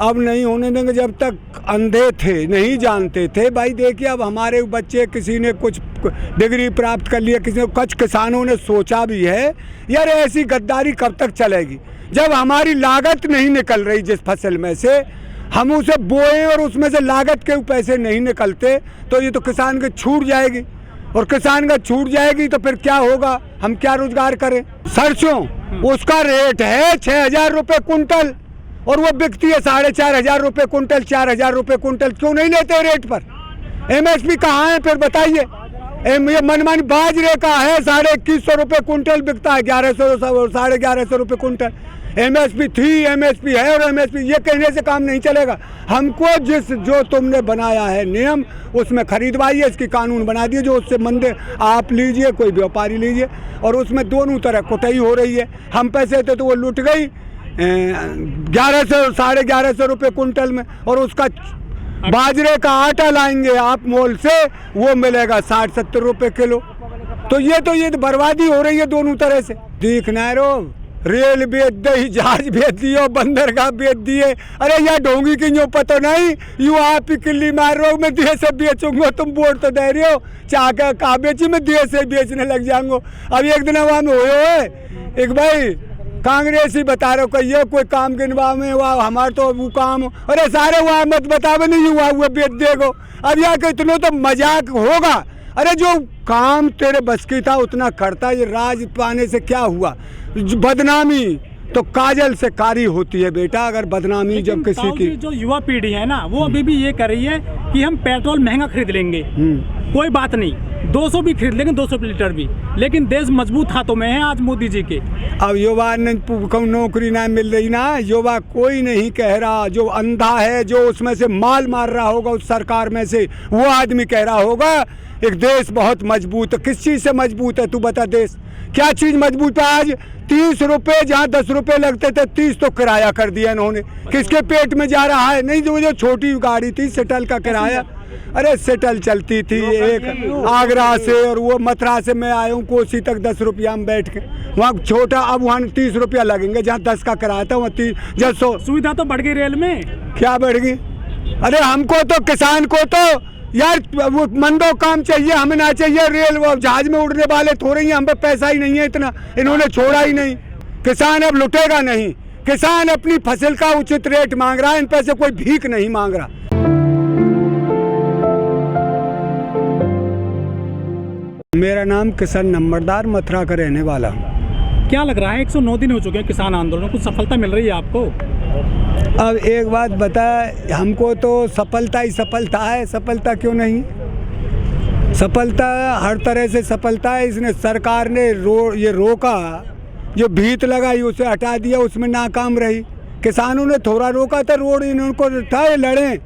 अब नहीं होने देंगे जब तक अंधे थे, नहीं जानते थे। भाई देखिए अब हमारे बच्चे, किसी ने कुछ डिग्री प्राप्त कर लिया, किसी ने, कुछ किसानों ने सोचा भी है यार ऐसी गद्दारी कब तक चलेगी। जब हमारी लागत नहीं निकल रही जिस फसल में से, हम उसे बोए और उसमें से लागत के पैसे नहीं निकलते, तो ये तो किसान की छूट जाएगी, और किसान का छूट जाएगी तो फिर क्या होगा, हम क्या रोजगार करें। सरसों उसका रेट है 6,000 रुपये कुंटल और वो बिकती है 4,500 रुपये कुंटल, 4,000 रुपये कुंटल। क्यों नहीं लेते रेट पर? MSP कहाँ है फिर बताइए। ये मनमानी बाजरे का है 2150 रुपये कुंटल बिकता है, 1100 1150 रुपये कुंटल। MSP थी, MSP है और MSP, ये कहने से काम नहीं चलेगा। हमको जो तुमने बनाया है नियम उसमें खरीदवाइए, इसकी कानून बना दिए जो उससे मंदे आप लीजिए, कोई व्यापारी लीजिए, और उसमें दोनों तरह कुटाई हो रही है। हम पैसे थे तो वो लुट गई 1100 1150 रुपये कुंटल में, और उसका बाजरे का आटा लाएंगे आप मोल से, वो मिलेगा 60-70 रुपये किलो। तो ये बर्बादी हो रही है दोनों तरह से। देखना रो रेल बेच दी, जहाज बेच दियो, बंदरगाह बेच दिए। अरे यार ढोंगी की यूँ पता नहीं, यूँ आप ही किल्ली मार रहे हो, मैं देश से बेचूंगा, तुम वोट तो दे रहे हो, चाह के कहा बेची, मैं देश से बेचने लग जाऊंगा। अब एक दिन वहाँ में हुए एक भाई कांग्रेसी बता रहे हो कहिए कोई काम गिनवा में वाह हमारा तो वो काम, अरे सारे वहाँ मत बतावे नहीं हुआ हुआ बेच देगो। अब यहाँ के इतना तो मजाक होगा। अरे जो काम तेरे बस की था उतना करता, ये राज पाने से क्या हुआ। बदनामी तो काजल से कारी होती है बेटा, अगर बदनामी जब किसी की। जो युवा पीढ़ी है ना वो अभी भी ये कर रही है कि हम पेट्रोल महंगा खरीद लेंगे, कोई बात नहीं 200 भी खरीद लेंगे, 200 लीटर भी, लेकिन देश मजबूत हाथों में है आज मोदी जी के। अब युवा ने नौकरी ना मिल रही ना, युवा कोई नहीं कह रहा, जो अंधा है जो उसमें से माल मार रहा होगा उस सरकार में से, वो आदमी कह रहा होगा एक देश बहुत मजबूत है। किस चीज़ से मजबूत है तू बता, देश क्या चीज़ मजबूत है? आज 30 रुपये जहाँ 10 रुपये लगते थे 30 तो किराया कर दिया इन्होंने। किसके पेट में जा रहा है? नहीं जो छोटी गाड़ी थी सेटल का किराया, अरे सेटल चलती थी एक आगरा से और वो मथुरा से मैं आया हूँ कोसी तक 10 रुपया में बैठ के, वहाँ छोटा, अब वहाँ 30 रुपया लगेंगे जहाँ 10 का किराया था वहाँ 30। जब सुविधा तो बढ़ गई रेल में, क्या बढ़ गई? अरे हमको तो किसान को तो यार वो मंदो काम चाहिए, हमें ना चाहिए रेल वो जहाज में उड़ने वाले थोड़े ही, हम पे पैसा ही नहीं है इतना, इन्होंने छोड़ा ही नहीं। किसान अब लुटेगा नहीं, किसान अपनी फसल का उचित रेट मांग रहा है, इन पैसे कोई भीख नहीं मांग रहा। मेरा नाम किशन नंबरदार, मथुरा का रहने वाला हूँ। क्या लग रहा है 109 दिन हो चुके हैं किसान आंदोलन, कुछ सफलता मिल रही है आपको? अब एक बात बता, हमको तो सफलता ही सफलता है, सफलता क्यों नहीं? सफलता हर तरह से सफलता है। इसने सरकार ने ये रोका, जो भीत लगाई उसे हटा दिया, उसमें नाकाम रही। किसानों ने थोड़ा रोका था, रोड इनको था ये लड़े,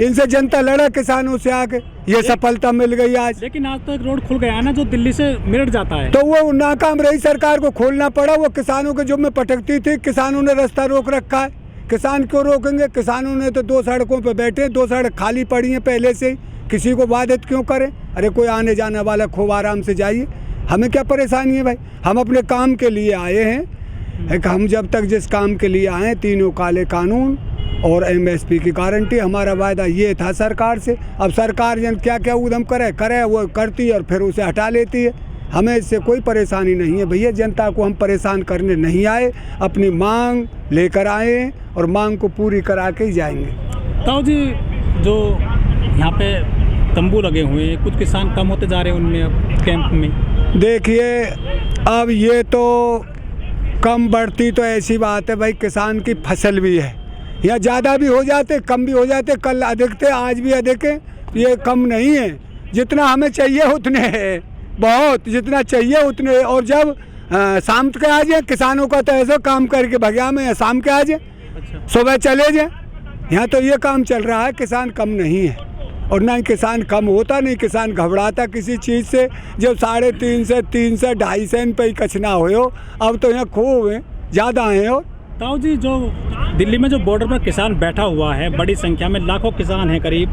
इनसे जनता लड़ा किसानों से आके, ये सफलता मिल गई आज। लेकिन आज तो एक रोड खुल गया है ना जो दिल्ली से मेरठ जाता है, तो वो नाकाम रही, सरकार को खोलना पड़ा। वो किसानों के जो में पटकती थी, किसानों ने रास्ता रोक रखा है। किसान क्यों रोकेंगे? किसानों ने तो 2 सड़कों पे बैठे, 2 सड़क खाली पड़ी हैं पहले से ही, किसी को बाधित क्यों करें? अरे कोई आने जाने वाला खूब आराम से जाइए, हमें क्या परेशानी है भाई? हम अपने काम के लिए आए हैं, हम जब तक जिस काम के लिए आए, तीनों काले कानून और MSP की गारंटी, हमारा वायदा ये था सरकार से। अब सरकार जन क्या क्या उद्यम करे वो करती है और फिर उसे हटा लेती है। हमें इससे कोई परेशानी नहीं है भैया, जनता को हम परेशान करने नहीं आए, अपनी मांग लेकर आए और मांग को पूरी करा के ही जाएंगे। ताऊ जी, जो यहाँ पे तंबू लगे हुए हैं, कुछ किसान कम होते जा रहे हैं उनमें अब कैंप में। देखिए अब ये तो कम बढ़ती तो ऐसी बात है भाई, किसान की फसल भी है, या ज़्यादा भी हो जाते कम भी हो जाते, कल अधिक थे आज भी अधिक है, ये कम नहीं है। जितना हमें चाहिए उतने है, बहुत जितना चाहिए उतने। और जब शाम के आ जाए, किसानों का तो ऐसा काम करके भगया में शाम के आ जाए, सुबह चले जाए, यहाँ तो ये काम चल रहा है। किसान कम नहीं है और ना ही किसान कम होता, नहीं किसान घबराता किसी चीज़ से। जब 350 300 250 पे ही कचना हो, अब तो यहाँ खूब है ज़्यादा हैं और ताऊ जी, जो दिल्ली में जो बॉर्डर पर किसान बैठा हुआ है, बड़ी संख्या में लाखों किसान हैं करीब,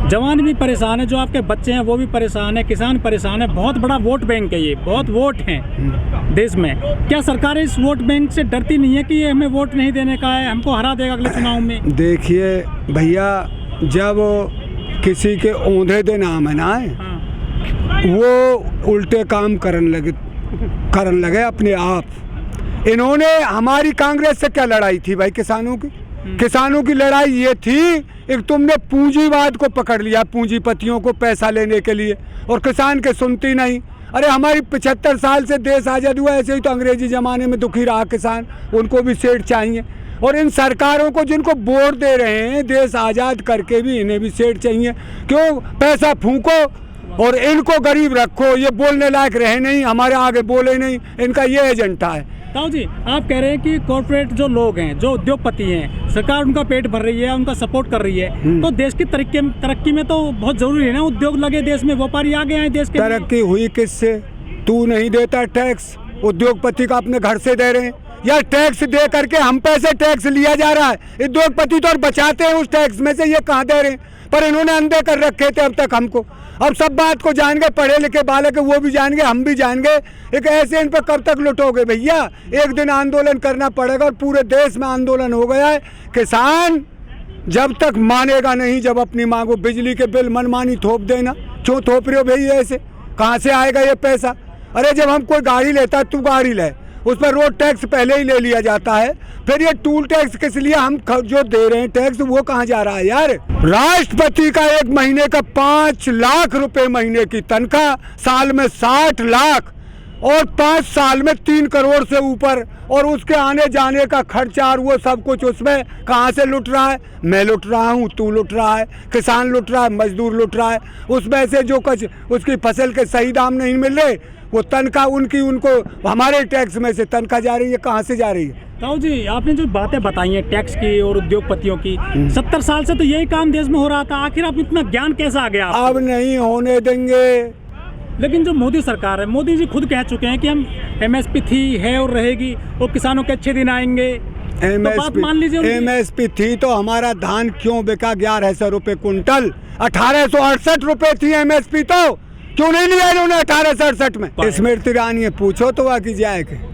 जवान भी परेशान है, जो आपके बच्चे हैं वो भी परेशान है, किसान परेशान है, बहुत बड़ा वोट बैंक है, ये बहुत वोट हैं देश में। क्या सरकार इस वोट बैंक से डरती नहीं है कि ये हमें वोट नहीं देने का है, हमको हरा देगा अगले चुनाव में? देखिए भैया, जब किसी के औंधे दे नाम है ना, वो उल्टे काम करन लगे अपने आप। इन्होंने हमारी कांग्रेस से क्या लड़ाई थी भाई? किसानों की लड़ाई ये थी, एक तुमने पूंजीवाद को पकड़ लिया, पूंजीपतियों को पैसा लेने के लिए, और किसान के सुनती नहीं। अरे हमारी 75 साल से देश आज़ाद हुआ, ऐसे ही तो अंग्रेजी ज़माने में दुखी रहा किसान, उनको भी सेठ चाहिए। और इन सरकारों को जिनको वोट दे रहे हैं, देश आज़ाद करके भी इन्हें भी सेठ चाहिए। क्यों? पैसा फूंको और इनको गरीब रखो, ये बोलने लायक रहे नहीं, हमारे आगे बोले नहीं, इनका ये एजेंडा है। ताऊ जी, आप कह रहे हैं कि कॉर्पोरेट जो लोग हैं, जो उद्योगपति हैं, सरकार उनका पेट भर रही है, उनका सपोर्ट कर रही है, तो देश की तरक्की में तो बहुत जरूरी है ना, उद्योग लगे देश में, व्यापारी आगे आए देश के। तरक्की हुई किससे? तू नहीं देता टैक्स, उद्योगपति का अपने घर से दे रहे हैं, या टैक्स दे करके हम पैसे टैक्स लिया जा रहा है, उद्योगपति तो और बचाते हैं उस टैक्स में से, ये कहाँ दे रहे हैं? पर इन्होंने अंधे कर रखे थे अब तक हमको। अब सब बात को जान गए, पढ़े लिखे बालक वो भी जान गए, हम भी जान गए। एक ऐसे इन पर कब तक लुटोगे भैया? एक दिन आंदोलन करना पड़ेगा, और पूरे देश में आंदोलन हो गया है। किसान जब तक मानेगा नहीं, जब अपनी मांगो, बिजली के बिल मनमानी थोप देना, क्यों थोप रहे हो भैया ऐसे? कहाँ से आएगा ये पैसा? अरे जब हम कोई गाड़ी लेता है, तू गाड़ी ले, उस पर रोड टैक्स पहले ही ले लिया जाता है, फिर ये टूल टैक्स किस लिए हम जो दे रहे हैं टैक्स, वो कहाँ जा रहा है यार? राष्ट्रपति का एक महीने का 5 लाख रुपए महीने की तनख्वाह, साल में 60 लाख, और 5 साल में 3 करोड़ से ऊपर, और उसके आने जाने का खर्चा और वो सब कुछ, उसमें कहाँ से लुट रहा है? मैं लुट रहा हूँ, तू लुट रहा है, किसान लुट रहा है, मजदूर लुट रहा है। उसमें से जो कुछ उसकी फसल के सही दाम नहीं मिल रहे, वो तनख्वाह उनको हमारे टैक्स में से तनख्वाह जा रही है। कहाँ से जा रही है? ताऊ जी, आपने जो बातें बताई हैं टैक्स की और उद्योगपतियों की, 70 साल से तो यही काम देश में हो रहा था, आखिर आप इतना ज्ञान कैसा आ गया? अब नहीं होने देंगे। लेकिन जो मोदी सरकार है, मोदी जी खुद कह चुके हैं कि हम MSP थी, है और रहेगी, और किसानों के अच्छे दिन आएंगे। तो बात मान लीजिए, MSP थी तो हमारा धान क्यों बिका 1100 रुपये कुंटल? 1868 रुपये थी MSP, तो क्यों नहीं लिया इन्होंने 1868 में? स्मृति ईरानी है, पूछो तो आगे जाएगा।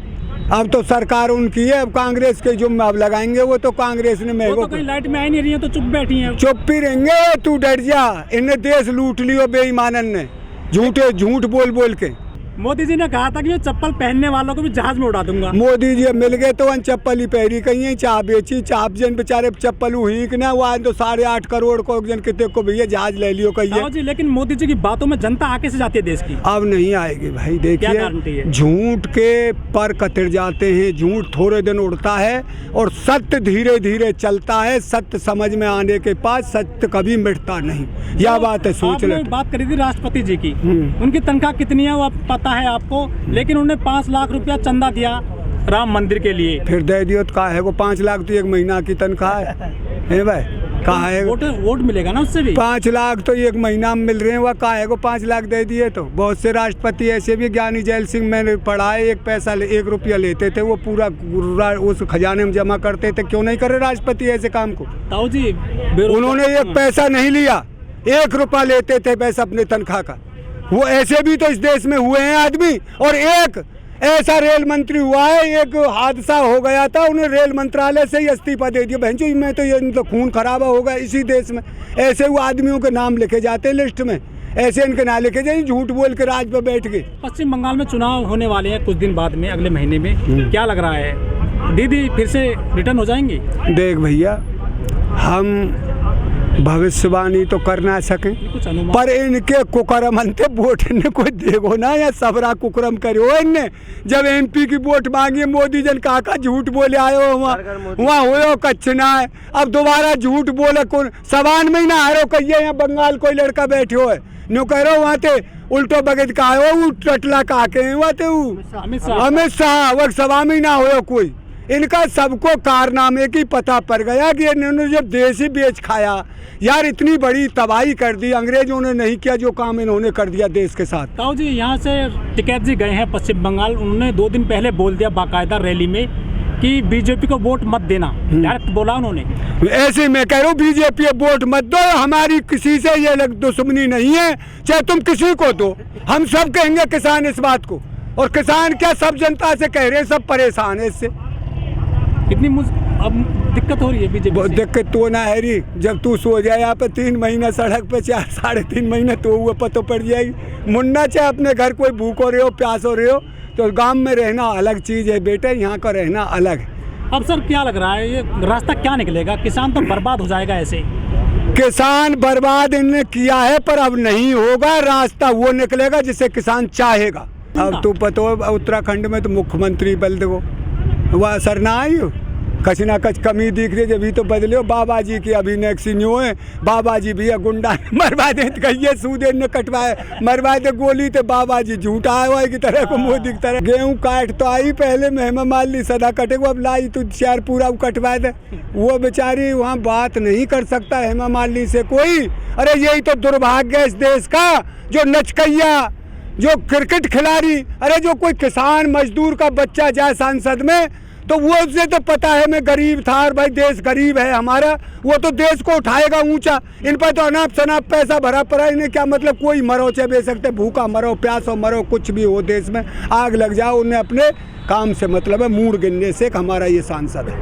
अब तो सरकार उनकी है, अब कांग्रेस के जो अब लगाएंगे वो तो कांग्रेस ने में तो कहीं लाइट में आई नहीं रही है, तो चुप बैठी हैं। चुप ही रहेंगे, तू डर जा। इन्हें देश लूट लियो बेईमानन ने, झूठ बोल के। मोदी जी ने कहा था कि मैं चप्पल पहनने वालों को भी जहाज में उड़ा दूंगा। मोदी जी मिल गए तो चप्पल ही पहरी, कहीं चाह बेची, चाह जन बेचारे चप्पल हुई कि ना, वो आज तो 8.5 करोड़ को जन कितने को भैया जहाज ले लियो कहिए। जी, लेकिन मोदी जी की बातों में जनता आगे से जाती है देश की। अब नहीं आएगी भाई, देखिए झूठ के पर कतर जाते हैं, झूठ थोड़े दिन उड़ता है और सत्य धीरे धीरे चलता है। सत्य समझ में आने के बाद सत्य कभी मिटता नहीं, यह बात है। सोच ले, बात करी थी राष्ट्रपति जी की, उनकी तनख्वाह कितनी है वो पता है आपको, लेकिन उन्होंने 5 लाख रुपया चंदा दिया राम मंदिर के लिए। फिर दे दियो तो कहा है वो 5 लाख तो एक महीना की तनख्वाह है भाई, कहा है वोट मिलेगा ना उससे भी। 5 लाख तो एक महीना में मिल रहे हैं, वह कहा है वो 5 लाख दे दिए। तो बहुत से राष्ट्रपति ऐसे भी, ज्ञानी जैल सिंह मैंने पढ़ा है, 1 रुपया लेते थे, वो पूरा उस खजाने में जमा करते थे। क्यों नहीं करे राष्ट्रपति ऐसे काम को? ताऊ जी, उन्होंने 1 पैसा नहीं लिया, 1 रुपया लेते थे बस अपने तनख्वाह का। वो ऐसे भी तो इस देश में हुए हैं आदमी। और एक ऐसा रेल मंत्री हुआ है, एक हादसा हो गया था, उन्हें रेल मंत्रालय से ही इस्तीफा दे दिया। बहन जी, मैं तो ये तो खून खराबा हो गया इसी देश में। ऐसे वो आदमियों के नाम लिखे जाते हैं लिस्ट में, ऐसे इनके नाम लिखे जाए, झूठ बोल के राज पर बैठ गए। पश्चिम बंगाल में चुनाव होने वाले हैं कुछ दिन बाद में, अगले महीने में। क्या लग रहा है, दीदी फिर से रिटर्न हो जाएंगी? देख भैया, हम भविष्यवाणी तो कर ना सके, पर इनके कुकरम अंते वोट ने कोई देखो ना, या सबरा कुकरम करो इनने। जब MP की वोट मांगी, मोदी जन काका झूठ बोले आयो, वहाँ हो कच्छ ना है। अब दोबारा झूठ बोले, कौन सवान में ही ना हारो कहिए। यहाँ बंगाल कोई लड़का बैठे हो है, नो कह रहा वहाँ ते उल्टो बगैर का हो, टटला काके वहाँ ते अमित शाह, वह सभा में ही ना हो कोई। इनका सबको कारनामे की पता पड़ गया कि इन्होंने जब देश ही बेच खाया यार, इतनी बड़ी तबाही कर दी। अंग्रेजों ने नहीं किया जो काम इन्होंने कर दिया देश के साथ। ताऊ जी, यहाँ से टिकैत जी गए हैं पश्चिम बंगाल, उन्होंने 2 दिन पहले बोल दिया बाकायदा रैली में कि बीजेपी को वोट मत देना, डायरेक्ट बोला उन्होंने। ऐसे मैं कह रहा हूँ बीजेपी वोट मत दो, हमारी किसी से ये दुश्मनी नहीं है, चाहे तुम किसी को दो, हम सब कहेंगे किसान इस बात को। और किसान क्या सब जनता से कह रहे हैं, सब परेशान है इससे। कितनी अब दिक्कत हो रही है बीजेपी से? दिक्कत तो ना है री, जब तू सो जाए यहाँ पे 3 महीना सड़क पे 4 साढ़े 3 महीने तो हुआ पतो पड़ जाएगी। मुन्ना चाहे अपने घर कोई भूख हो रहे हो प्यास हो रहे हो, तो गांव में रहना अलग चीज़ है बेटे, यहाँ का रहना अलग है। अब सर क्या लग रहा है, ये रास्ता क्या निकलेगा? किसान तो बर्बाद हो जाएगा ऐसे। किसान बर्बाद इन्हें किया है, पर अब नहीं होगा, रास्ता वो निकलेगा जिसे किसान चाहेगा। अब तो पता हो उत्तराखंड में तो मुख्यमंत्री बदल दो, वह असर ना आई हो, कच ना कच कमी दिख रही, जब तो बदले हो। बाबा जी की अभी नेक्सी न्यू है, बाबा जी भी गुंडा मरवा दे, कहिए सूदे ने कटवाए मरवा दे गोली, तो बाबा जी झूठा है की तरह को मोदी की तरह। गेहूँ काट तो आई पहले मेहमा माली सदा कटेगा, अब लाई तो चार पूरा कटवा दे, वो बेचारी वहाँ बात नहीं कर सकता हेमा मालिनी से कोई। अरे यही तो दुर्भाग्य है इस देश का, जो नचकैया, जो क्रिकेट खिलाड़ी, अरे जो कोई किसान मजदूर का बच्चा जाए सांसद में, तो वो उसे तो पता है मैं गरीब था और भाई देश गरीब है हमारा, वो तो देश को उठाएगा ऊंचा। इन पर तो अनाप शनाप पैसा भरा पड़ा, इन्हें क्या मतलब, कोई मरो चाहे बेच सकते, भूखा मरो प्यासो मरो कुछ भी हो, देश में आग लग जाओ, उन्हें अपने काम से मतलब है, मूड गिनने से हमारा ये सांसद है।